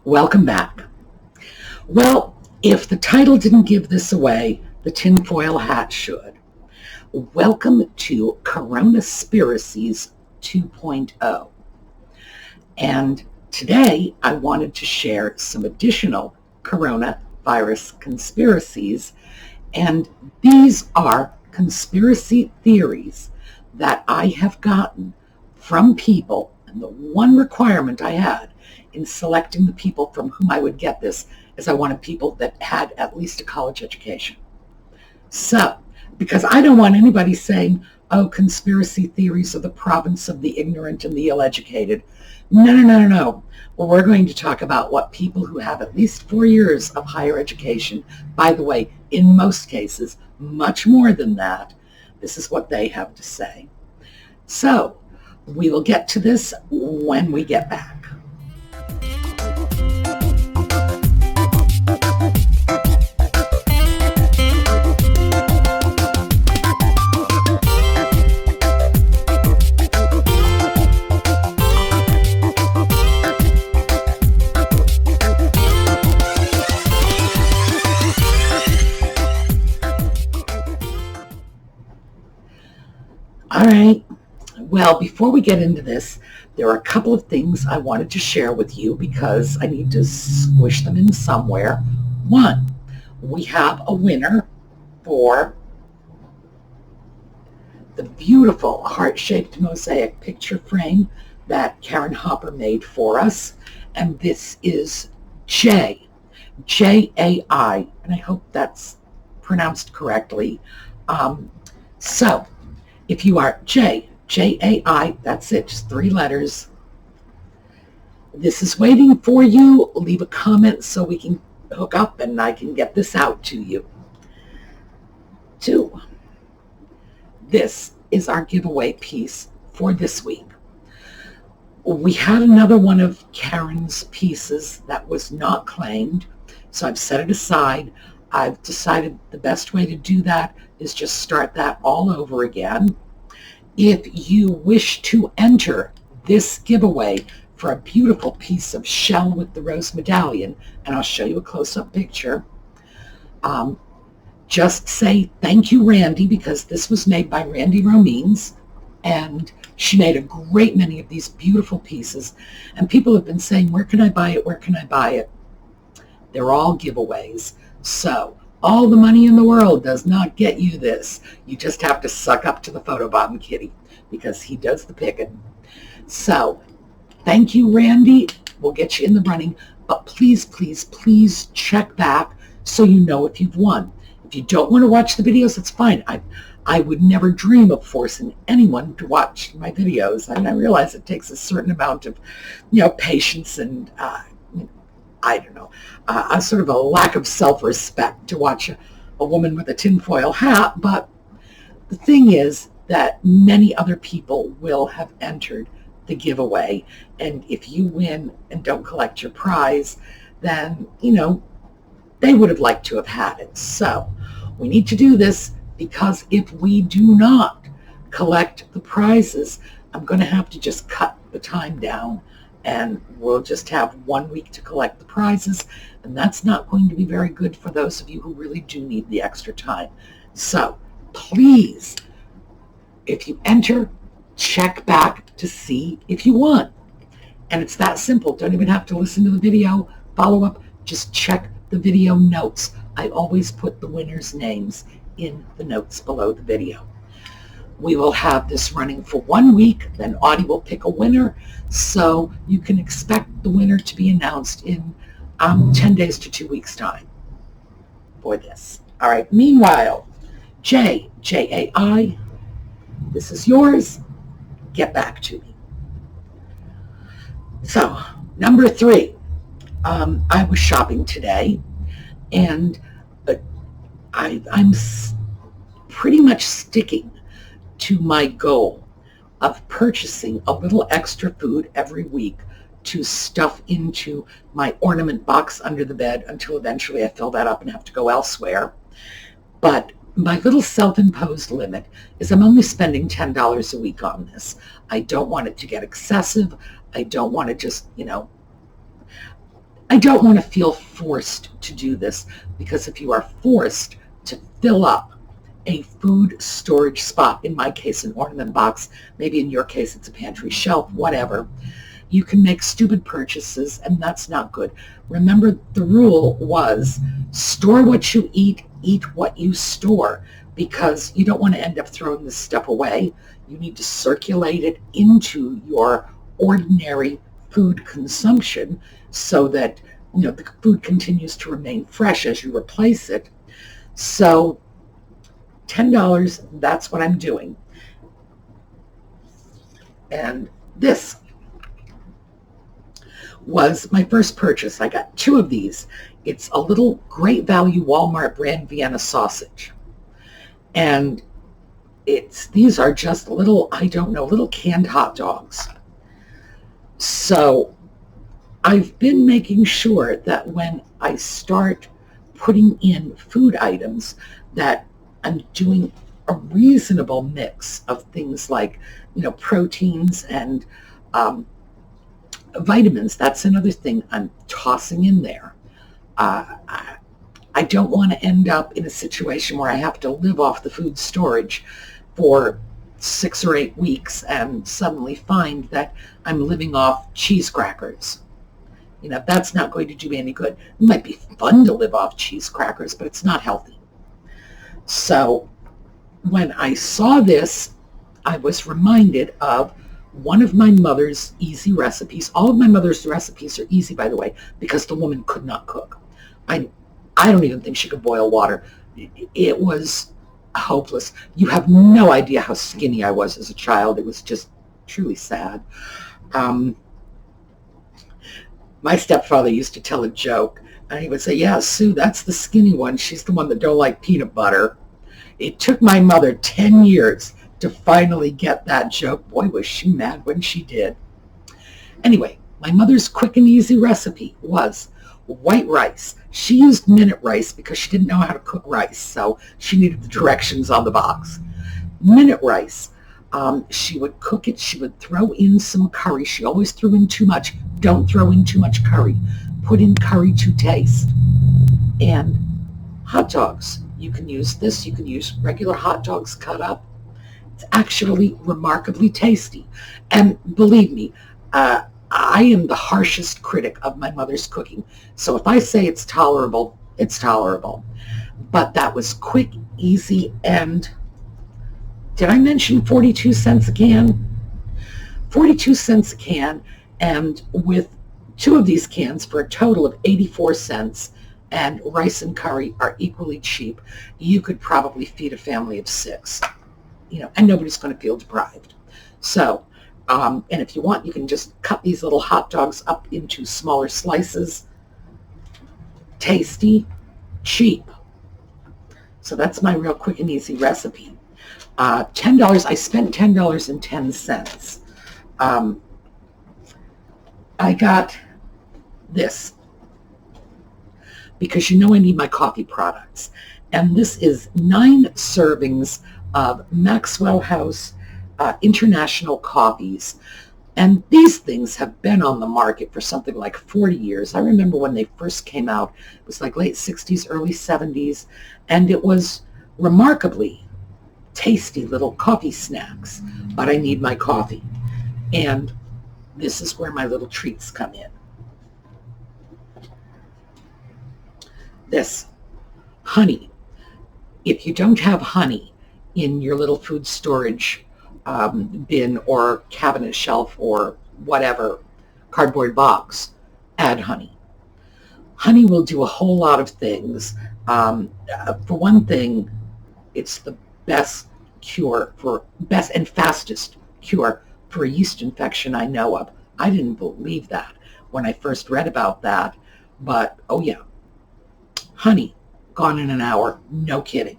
Welcome back. Well, if the title didn't give this away, the tinfoil hat should. Welcome to Coronaspiracies 2.0. And today I wanted to share some additional coronavirus conspiracies, and these are conspiracy theories that I have gotten from people, and the one requirement I had in selecting the people from whom I would get this is I wanted people that had at least a college education. So, because I don't want anybody saying, oh, conspiracy theories are the province of the ignorant and the ill-educated. No. Well, we're going to talk about what people who have at least 4 years of higher education, by the way, in most cases, much more than that, this is what they have to say. So, we will get to this when we get back. All right. Well, before we get into this, there are a couple of things I wanted to share with you because I need to squish them in somewhere. One, we have a winner for the beautiful heart-shaped mosaic picture frame that Karen Hopper made for us. And this is J-A-I, and I hope that's pronounced correctly. So, if you are J-A-I, that's it, just 3 letters. This is waiting for you. Leave a comment so we can hook up and I can get this out to you. 2, this is our giveaway piece for this week. We had another one of Karen's pieces that was not claimed, so I've set it aside. I've decided the best way to do that is just start that all over again. If you wish to enter this giveaway for a beautiful piece of shell with the rose medallion, and I'll show you a close-up picture, just say thank you, Randy, because this was made by Randy Romines, and she made a great many of these beautiful pieces, and people have been saying, where can I buy it? Where can I buy it? They're all giveaways. So all the money in the world does not get you this. You just have to suck up to the photobomb kitty because he does the picking. So thank you, Randy. We'll get you in the running, but please, please, please check back so you know if you've won. If you don't want to watch the videos, it's fine. I would never dream of forcing anyone to watch my videos. I realize it takes a certain amount of, patience and I don't know, a sort of a lack of self-respect to watch a woman with a tinfoil hat. But the thing is that many other people will have entered the giveaway. And if you win and don't collect your prize, then, they would have liked to have had it. So we need to do this because if we do not collect the prizes, I'm going to have to just cut the time down. And we'll just have 1 week to collect the prizes, and that's not going to be very good for those of you who really do need the extra time. So please, if you enter, check back to see if you won. And it's that simple. Don't even have to listen to the video, follow up, just check the video notes. I always put the winners' names in the notes below the video. We will have this running for 1 week, then Audie will pick a winner, so you can expect the winner to be announced in 10 days to 2 weeks' time for this. All right, meanwhile, J-A-I, this is yours. Get back to me. So, number 3, I was shopping today, and I'm pretty much sticking to my goal of purchasing a little extra food every week to stuff into my ornament box under the bed until eventually I fill that up and have to go elsewhere. But my little self-imposed limit is I'm only spending $10 a week on this. I don't want it to get excessive. I don't want to just, I don't want to feel forced to do this, because if you are forced to fill up a food storage spot, in my case an ornament box, maybe in your case it's a pantry shelf, whatever, you can make stupid purchases, and that's not good. Remember, the rule was store what you eat what you store, because you don't want to end up throwing this stuff away. You need to circulate it into your ordinary food consumption so that the food continues to remain fresh as you replace it. So $10, that's what I'm doing. And this was my first purchase. I got 2 of these. It's a little Great Value Walmart brand Vienna sausage. And these are just little canned hot dogs. So I've been making sure that when I start putting in food items, that I'm doing a reasonable mix of things like, proteins and vitamins. That's another thing I'm tossing in there. I don't want to end up in a situation where I have to live off the food storage for 6 or 8 weeks and suddenly find that I'm living off cheese crackers. That's not going to do me any good. It might be fun to live off cheese crackers, but it's not healthy. So when I saw this, I was reminded of one of my mother's easy recipes. All of my mother's recipes are easy, by the way, because the woman could not cook. I don't even think she could boil water. It was hopeless. You have no idea how skinny I was as a child. It was just truly sad. My stepfather used to tell a joke, and he would say, "Yeah, Sue, that's the skinny one. She's the one that don't like peanut butter." It took my mother 10 years to finally get that joke. Boy, was she mad when she did. Anyway, my mother's quick and easy recipe was white rice. She used minute rice because she didn't know how to cook rice, so she needed the directions on the box. Minute rice. She would cook it. She would throw in some curry. She always threw in too much. Don't throw in too much curry. Put in curry to taste. And hot dogs. You can use this. You can use regular hot dogs cut up. It's actually remarkably tasty. And believe me, I am the harshest critic of my mother's cooking. So if I say it's tolerable, it's tolerable. But that was quick, easy, and did I mention 42 cents a can? 42 cents a can, and with 2 of these cans for a total of 84 cents, and rice and curry are equally cheap, you could probably feed a family of 6, and nobody's going to feel deprived. So, and if you want, you can just cut these little hot dogs up into smaller slices. Tasty, cheap. So that's my real quick and easy recipe. $10, I spent $10.10. I got this because I need my coffee products. And this is 9 servings of Maxwell House International coffees. And these things have been on the market for something like 40 years. I remember when they first came out, it was like late 60s, early 70s, and it was remarkably tasty little coffee snacks. But I need my coffee. And this is where my little treats come in. This honey. If you don't have honey in your little food storage bin or cabinet shelf or whatever, cardboard box, add honey. Honey will do a whole lot of things. For one thing, it's the best and fastest cure for a yeast infection I know of. I didn't believe that when I first read about that, but oh yeah, honey, gone in an hour, no kidding.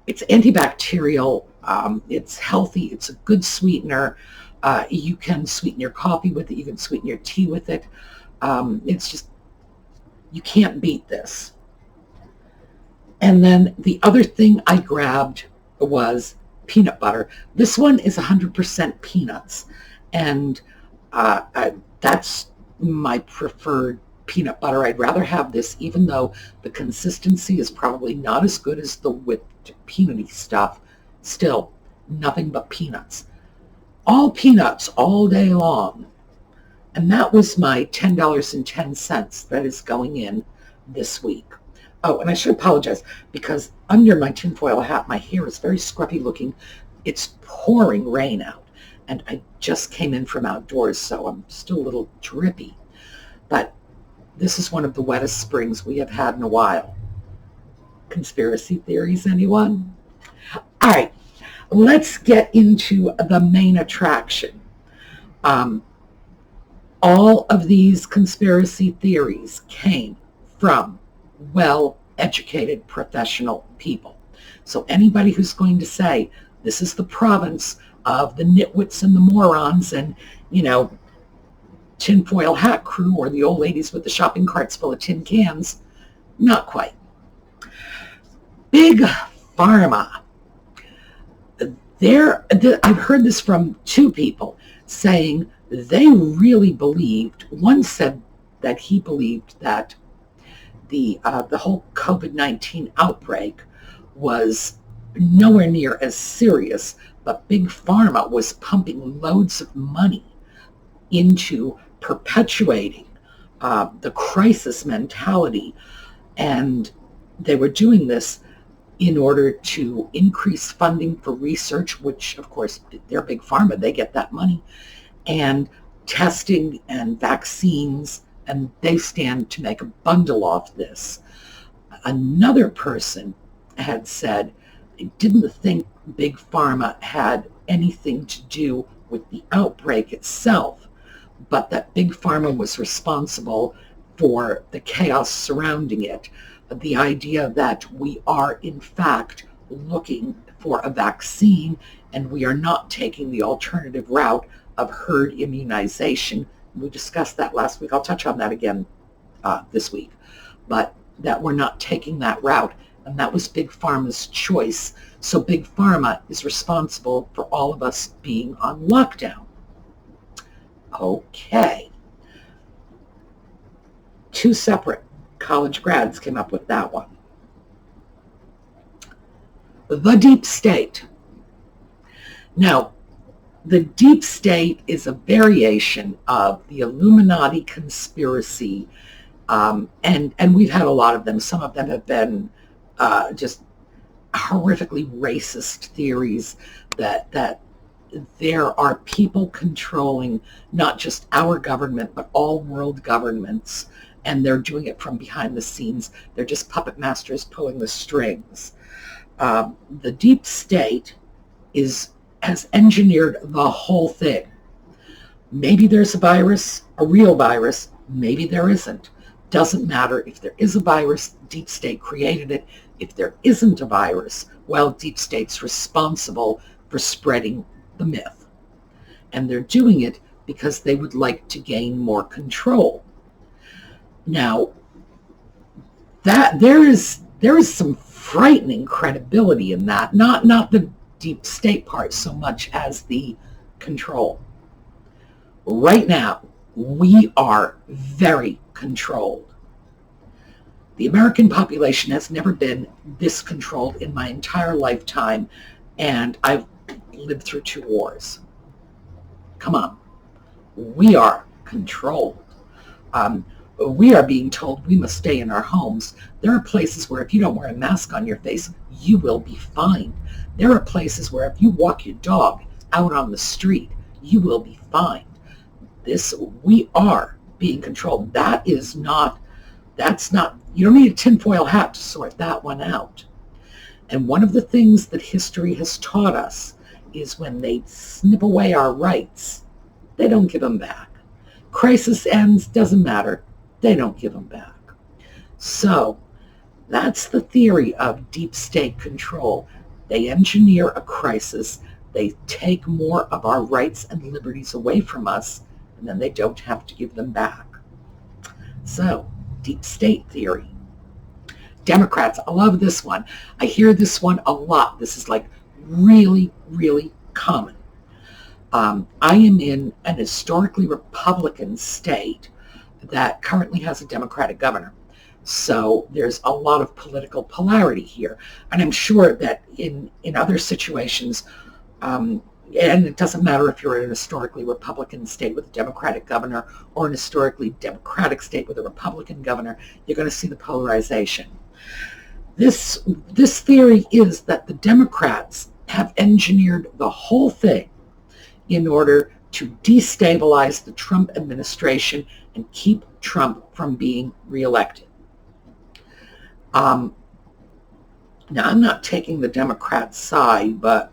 It's antibacterial, it's healthy, it's a good sweetener. You can sweeten your coffee with it, you can sweeten your tea with it. It's just, you can't beat this. And then the other thing I grabbed was peanut butter. This one is 100% peanuts, and that's my preferred peanut butter. I'd rather have this, even though the consistency is probably not as good as the whipped peanutty stuff. Still, nothing but peanuts. All peanuts all day long. And that was my $10.10 that is going in this week. Oh, and I should apologize because under my tinfoil hat, my hair is very scruffy looking. It's pouring rain out, and I just came in from outdoors, so I'm still a little drippy. But this is one of the wettest springs we have had in a while. Conspiracy theories, anyone? All right, let's get into the main attraction. All of these conspiracy theories came from well-educated professional people. So anybody who's going to say this is the province of the nitwits and the morons and, tinfoil hat crew or the old ladies with the shopping carts full of tin cans, not quite. Big Pharma. I've heard this from two people saying they really believed, one said that he believed that the whole COVID-19 outbreak was nowhere near as serious, but Big Pharma was pumping loads of money into perpetuating the crisis mentality, and they were doing this in order to increase funding for research, which of course they're Big Pharma, they get that money, and testing and vaccines, and they stand to make a bundle off this. Another person had said they didn't think Big Pharma had anything to do with the outbreak itself, but that Big Pharma was responsible for the chaos surrounding it. The idea that we are in fact looking for a vaccine and we are not taking the alternative route of herd immunization. We discussed that last week. I'll touch on that again this week. But that we're not taking that route, and that was Big Pharma's choice. So Big Pharma is responsible for all of us being on lockdown. Okay. Two separate college grads came up with that one. The deep state. Now, the deep state is a variation of the Illuminati conspiracy, and we've had a lot of them. Some of them have been just horrifically racist theories that there are people controlling not just our government, but all world governments, and they're doing it from behind the scenes. They're just puppet masters pulling the strings. The deep state has engineered the whole thing. Maybe there's a virus, a real virus, maybe there isn't. Doesn't matter. If there is a virus, deep state created it. If there isn't a virus, well, deep state's responsible for spreading the myth. And they're doing it because they would like to gain more control. Now, that there is some frightening credibility in that, not the deep state part so much as the control. Right now, we are very controlled. The American population has never been this controlled in my entire lifetime, and I've lived through 2 wars. Come on. We are controlled. We are being told we must stay in our homes. There are places where if you don't wear a mask on your face, you will be fined. There are places where if you walk your dog out on the street, you will be fined. We are being controlled. That's not, you don't need a tinfoil hat to sort that one out. And one of the things that history has taught us is when they snip away our rights, they don't give them back. Crisis ends, doesn't matter. They don't give them back. So that's the theory of deep state control. They engineer a crisis. They take more of our rights and liberties away from us, and then they don't have to give them back. So, deep state theory. Democrats, I love this one. I hear this one a lot. This is like really, really common. I am in an historically Republican state, that currently has a Democratic governor. So there's a lot of political polarity here. And I'm sure that in other situations, and it doesn't matter if you're in an historically Republican state with a Democratic governor or an historically Democratic state with a Republican governor, you're going to see the polarization. This theory is that the Democrats have engineered the whole thing in order to destabilize the Trump administration and keep Trump from being reelected. Now, I'm not taking the Democrats' side, but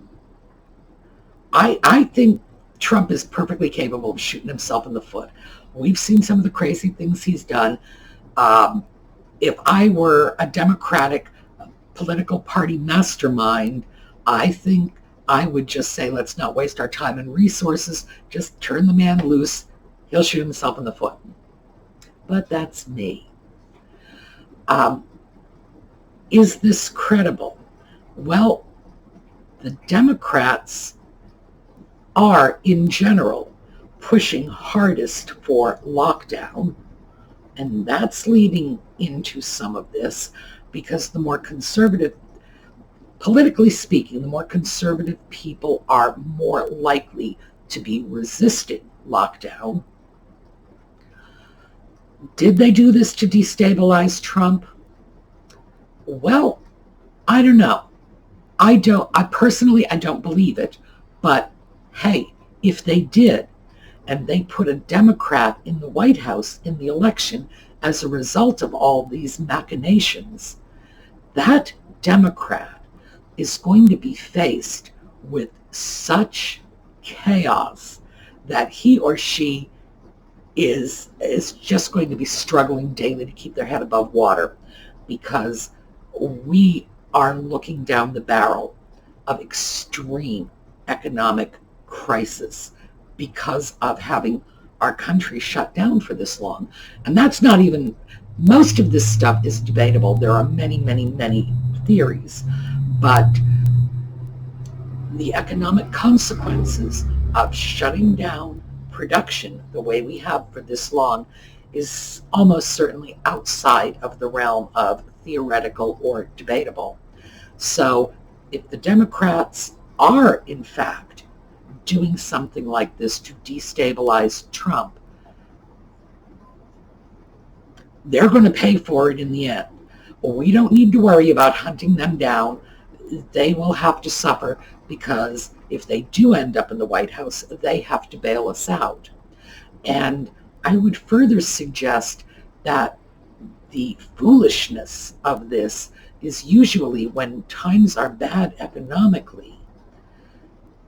I think Trump is perfectly capable of shooting himself in the foot. We've seen some of the crazy things he's done. If I were a Democratic political party mastermind, I think I would just say, let's not waste our time and resources. Just turn the man loose. He'll shoot himself in the foot. But that's me. Is this credible? Well, the Democrats are, in general, pushing hardest for lockdown, and that's leading into some of this because the more conservative, politically speaking, the more conservative people are more likely to be resisting lockdown. Did they do this to destabilize Trump? Well, I don't know. I personally don't believe it, but hey, if they did, and they put a Democrat in the White House in the election as a result of all these machinations, that Democrat is going to be faced with such chaos that he or she is just going to be struggling daily to keep their head above water, because we are looking down the barrel of extreme economic crisis because of having our country shut down for this long. And that's not even, most of this stuff is debatable. There are many, many, many theories, but the economic consequences of shutting down production the way we have for this long is almost certainly outside of the realm of theoretical or debatable. So if the Democrats are, in fact, doing something like this to destabilize Trump, they're going to pay for it in the end. We don't need to worry about hunting them down. They will have to suffer, because if they do end up in the White House, they have to bail us out. And I would further suggest that the foolishness of this is usually when times are bad economically.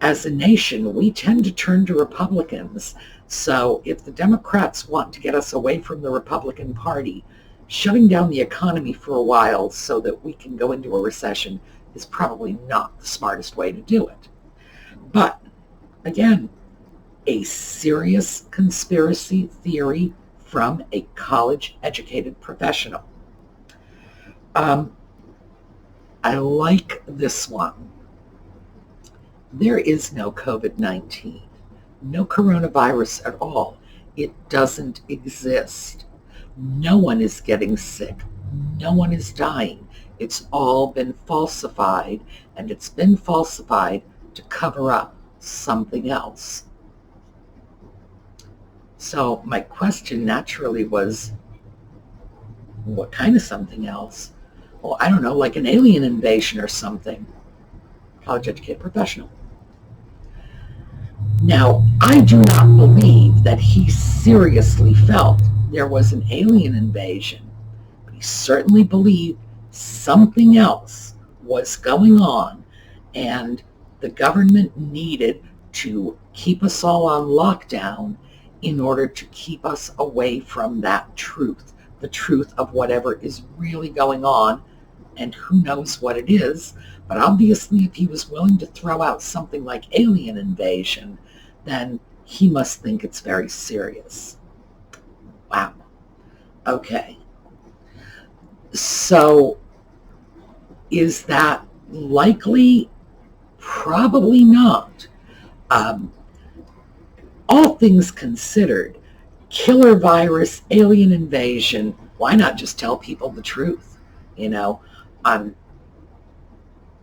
As a nation, we tend to turn to Republicans. So if the Democrats want to get us away from the Republican Party, shutting down the economy for a while so that we can go into a recession is probably not the smartest way to do it. But again, a serious conspiracy theory from a college-educated professional. I like this one. There is no COVID-19, no coronavirus at all. It doesn't exist. No one is getting sick. No one is dying. It's all been falsified, and it's been falsified to cover up something else. So my question naturally was, what kind of something else? Well, I don't know, like an alien invasion or something. College-educated professional. Now, I do not believe that he seriously felt there was an alien invasion, but he certainly believed something else was going on, and the government needed to keep us all on lockdown in order to keep us away from that truth, the truth of whatever is really going on, and who knows what it is. But obviously, if he was willing to throw out something like alien invasion, then he must think it's very serious. Wow. Okay. So, is that likely? Probably not. All things considered, killer virus, alien invasion. Why not just tell people the truth? You know,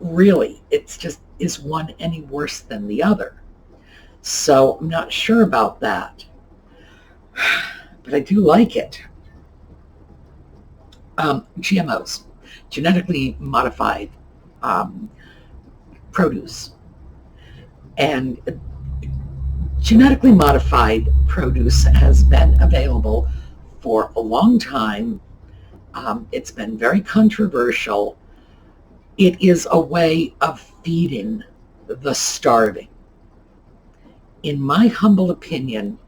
really, it's just, is one any worse than the other? So I'm not sure about that, but I do like it. GMOs, genetically modified produce. And genetically modified produce has been available for a long time. It's been very controversial. It is a way of feeding the starving. In my humble opinion,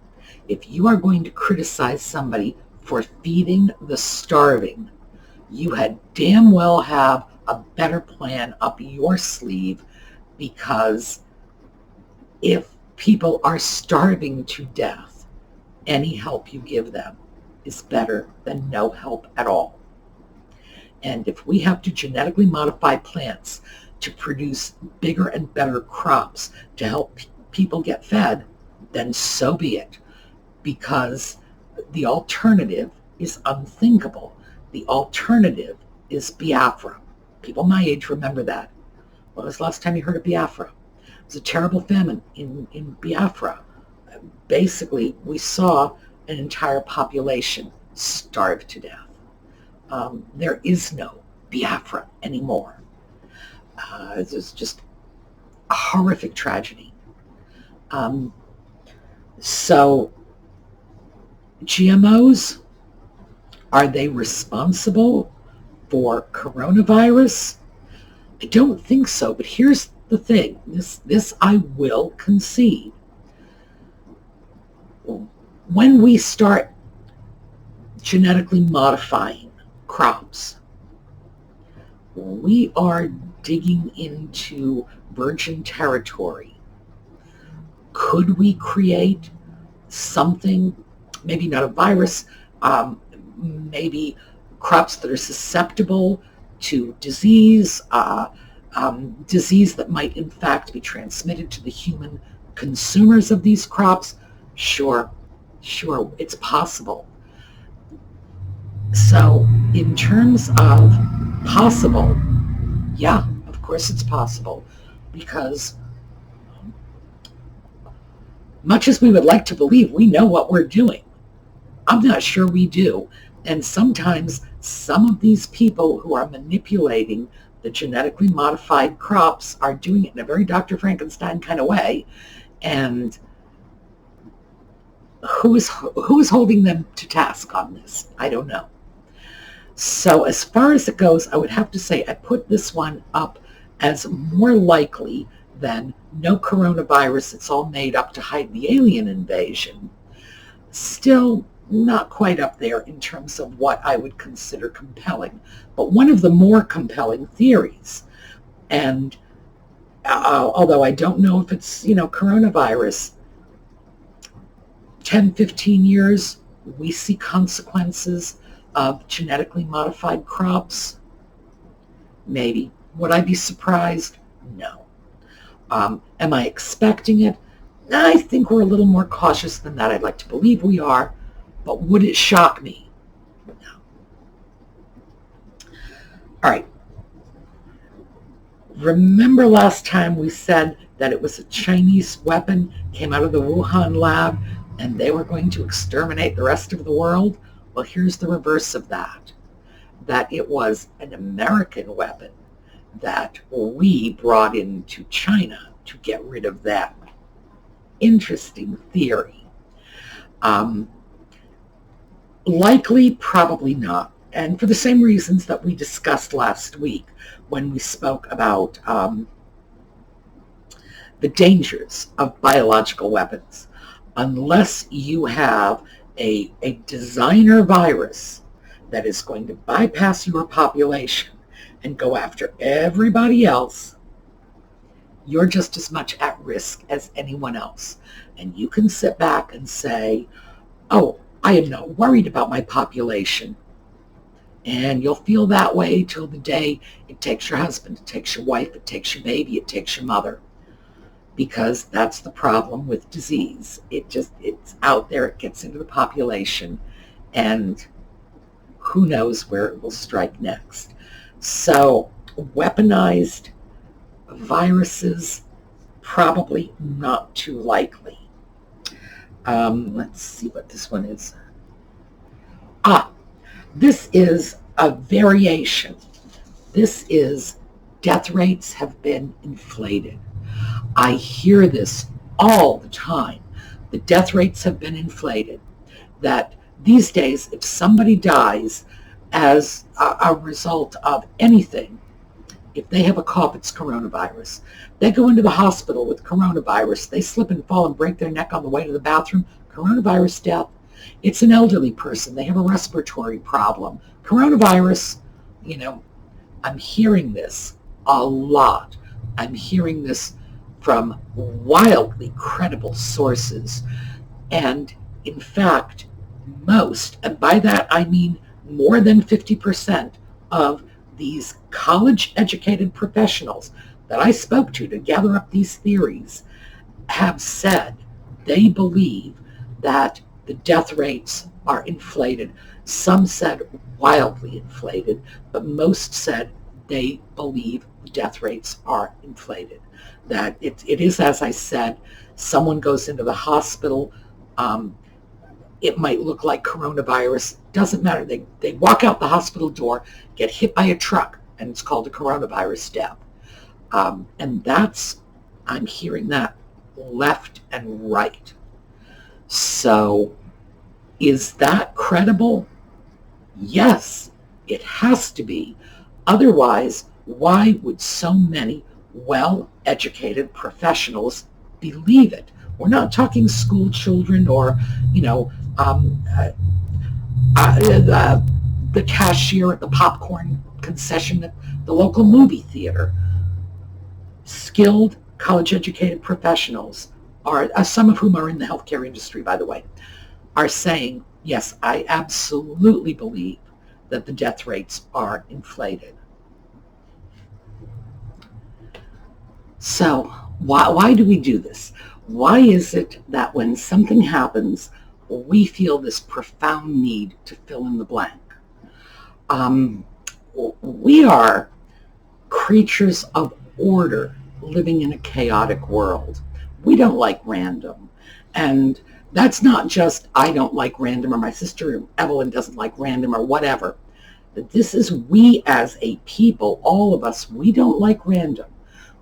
if you are going to criticize somebody for feeding the starving, you had damn well have a better plan up your sleeve, because if people are starving to death, any help you give them is better than no help at all. And if we have to genetically modify plants to produce bigger and better crops to help people get fed, then so be it, because the alternative is unthinkable. The alternative is Biafra. People my age remember that. When was the last time you heard of Biafra? It was a terrible famine in Biafra. Basically, we saw an entire population starve to death. There is no Biafra anymore. It's just a horrific tragedy. So GMOs, are they responsible for coronavirus? I don't think so, but here's the thing. This I will concede. When we start genetically modifying crops, we are digging into virgin territory. Could we create something, maybe not a virus, maybe crops that are susceptible to disease, disease that might in fact be transmitted to the human consumers of these crops? Sure, it's possible. So in terms of possible, yeah, of course it's possible, because much as we would like to believe we know what we're doing, I'm not sure we do. And sometimes some of these people who are manipulating the genetically modified crops are doing it in a very Dr. Frankenstein kind of way. And who is holding them to task on this? I don't know. So as far as it goes, I would have to say I put this one up as more likely than no coronavirus. It's all made up to hide the alien invasion. Still not quite up there in terms of what I would consider compelling, but one of the more compelling theories. And although I don't know if it's, coronavirus, 10, 15 years, we see consequences of genetically modified crops? Maybe. Would I be surprised? No. Am I expecting it? I think we're a little more cautious than that. I'd like to believe we are, but would it shock me? No. All right. Remember last time we said that it was a Chinese weapon, came out of the Wuhan lab, and they were going to exterminate the rest of the world? Well, here's the reverse of that. That it was an American weapon that we brought into China to get rid of them. Interesting theory. Likely, probably not. And for the same reasons that we discussed last week when we spoke about the dangers of biological weapons. Unless you have a designer virus that is going to bypass your population and go after everybody else, you're just as much at risk as anyone else. And you can sit back and say, oh, I am not worried about my population. And you'll feel that way till the day it takes your husband, it takes your wife, it takes your baby, it takes your mother. because that's the problem with disease. It's out there, it gets into the population, and who knows where it will strike next. So weaponized viruses, probably not too likely. Let's see what this one is. This is a variation. This is death rates have been inflated. I hear this all the time. The death rates have been inflated. That these days, if somebody dies as a result of anything, if they have a cough, it's coronavirus. They go into the hospital with coronavirus. They slip and fall and break their neck on the way to the bathroom. Coronavirus death. It's an elderly person. They have a respiratory problem. Coronavirus, I'm hearing this a lot. I'm hearing this from wildly credible sources. And in fact, most, and by that I mean more than 50% of these college-educated professionals that I spoke to gather up these theories have said they believe that the death rates are inflated. Some said wildly inflated, but most said they believe the death rates are inflated. That it is, as I said, someone goes into the hospital, it might look like coronavirus, doesn't matter. They walk out the hospital door, get hit by a truck, and it's called a coronavirus death. And I'm hearing that left and right. So is that credible? Yes, it has to be. Otherwise, why would so many well-educated professionals believe it? We're not talking school children or, the cashier at the popcorn concession at the local movie theater. Skilled, college-educated professionals, some of whom are in the healthcare industry, by the way, are saying, yes, I absolutely believe that the death rates are inflated. So why do we do this? Why is it that when something happens, we feel this profound need to fill in the blank? We are creatures of order living in a chaotic world. We don't like random. And that's not just I don't like random or my sister Evelyn doesn't like random or whatever. This is we as a people, all of us, we don't like random.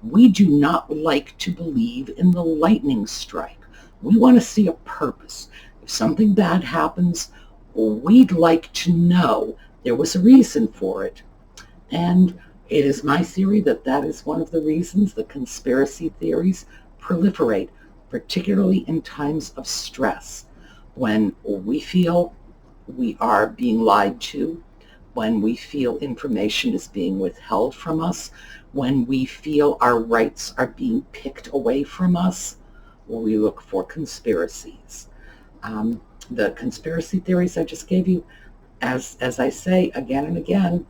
We do not like to believe in the lightning strike. We want to see a purpose. If something bad happens, we'd like to know there was a reason for it. And it is my theory that that is one of the reasons the conspiracy theories proliferate, particularly in times of stress, when we feel we are being lied to, when we feel information is being withheld from us, when we feel our rights are being picked away from us, we look for conspiracies. The conspiracy theories I just gave you, as I say again and again,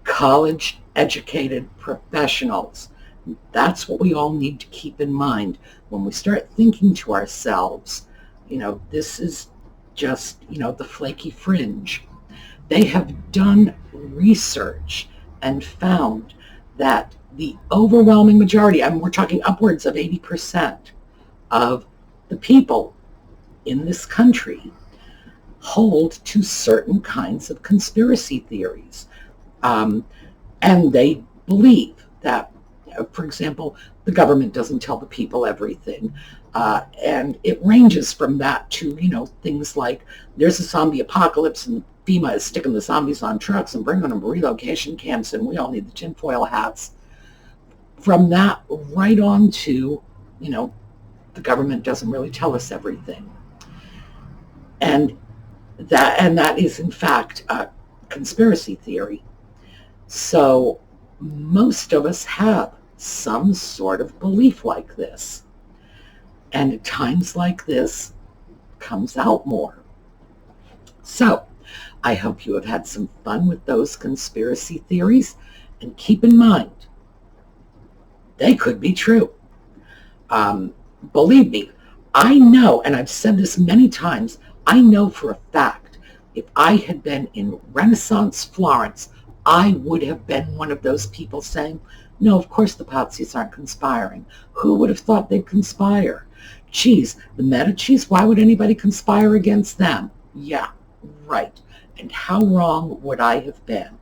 college-educated professionals. That's what we all need to keep in mind when we start thinking to ourselves, this is just, the flaky fringe. They have done research and found that the overwhelming majority, we're talking upwards of 80% of the people in this country hold to certain kinds of conspiracy theories. And they believe that, for example, the government doesn't tell the people everything. And it ranges from that to, things like there's a zombie apocalypse and FEMA is sticking the zombies on trucks and bringing them to relocation camps and we all need the tinfoil hats. From that right on to, the government doesn't really tell us everything. And that is, in fact, a conspiracy theory. So most of us have some sort of belief like this. And at times like this, comes out more. So I hope you have had some fun with those conspiracy theories. And keep in mind, they could be true. Believe me, I know, and I've said this many times, I know for a fact, if I had been in Renaissance Florence, I would have been one of those people saying, no, of course the Pazzi's aren't conspiring. Who would have thought they'd conspire? Geez, the Medicis, why would anybody conspire against them? Yeah, right. And how wrong would I have been?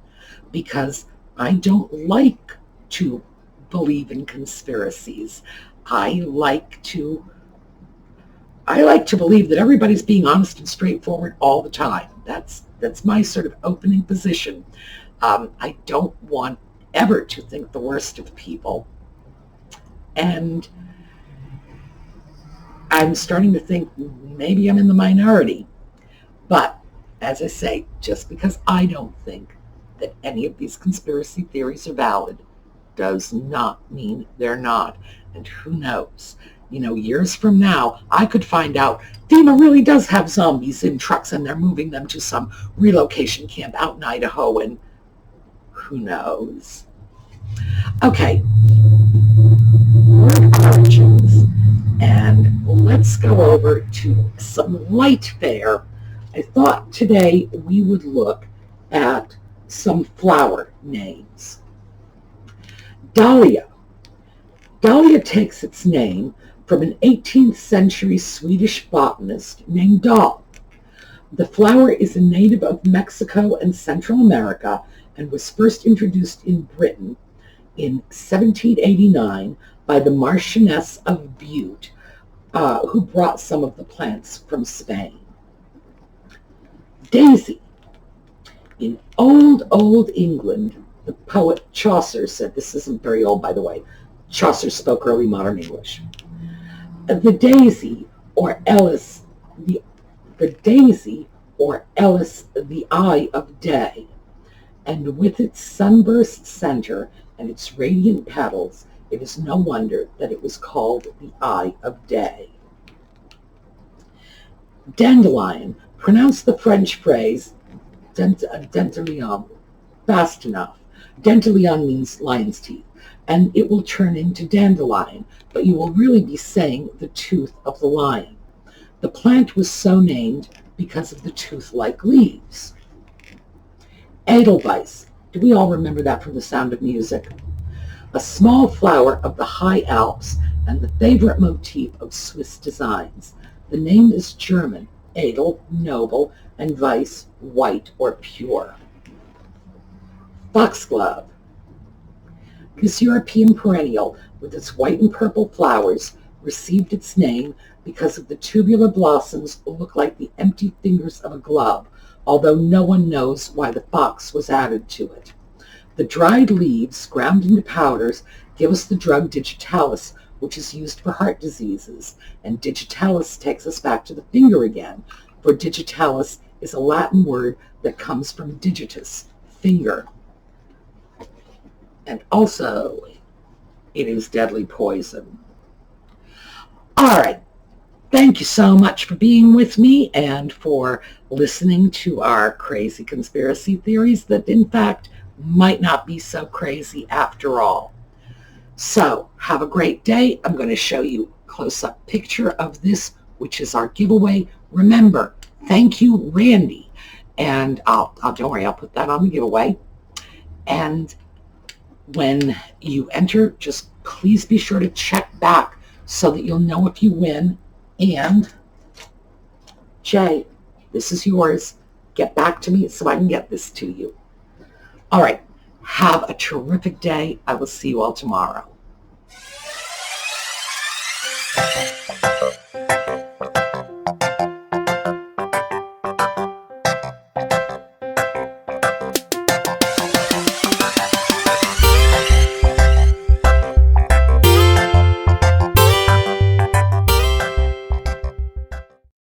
Because I don't like to believe in conspiracies. I like to believe that everybody's being honest and straightforward all the time. That's my sort of opening position. I don't want ever to think the worst of people. And I'm starting to think maybe I'm in the minority. But as I say, just because I don't think that any of these conspiracy theories are valid does not mean they're not. And who knows? Years from now, I could find out FEMA really does have zombies in trucks and they're moving them to some relocation camp out in Idaho, and who knows? Okay, word origins. And let's go over to some light fare. I thought today we would look at some flower names. Dahlia. Dahlia takes its name from an 18th century Swedish botanist named Dahl. The flower is a native of Mexico and Central America and was first introduced in Britain in 1789 by the Marchioness of Bute, who brought some of the plants from Spain. Daisy. In old England, the poet Chaucer said, this isn't very old, by the way, Chaucer spoke early modern English. The daisy, or Ellis, the daisy, or Ellis, the eye of day, and with its sunburst center and its radiant petals, it is no wonder that it was called the eye of day. Dandelion, pronounce the French phrase dentelion fast enough. Dentelion means lion's teeth, and it will turn into dandelion, but you will really be saying the tooth of the lion. The plant was so named because of the tooth-like leaves. Edelweiss, do we all remember that from The Sound of Music? A small flower of the high Alps and the favorite motif of Swiss designs. The name is German, edel, noble, and weiss, white or pure. Foxglove. This European perennial, with its white and purple flowers, received its name because of the tubular blossoms look like the empty fingers of a glove, although no one knows why the fox was added to it. The dried leaves, ground into powders, give us the drug digitalis, which is used for heart diseases, and digitalis takes us back to the finger again, for digitalis is a Latin word that comes from digitus, finger. And also, it is deadly poison. All right. Thank you so much for being with me and for listening to our crazy conspiracy theories that, in fact, might not be so crazy after all. So, have a great day. I'm going to show you a close-up picture of this, which is our giveaway. Remember, thank you, Randy. And don't worry, I'll put that on the giveaway. And when you enter, just please be sure to check back so that you'll know if you win. And Jay, this is yours. Get back to me so I can get this to you. All right. Have a terrific day. I will see you all tomorrow.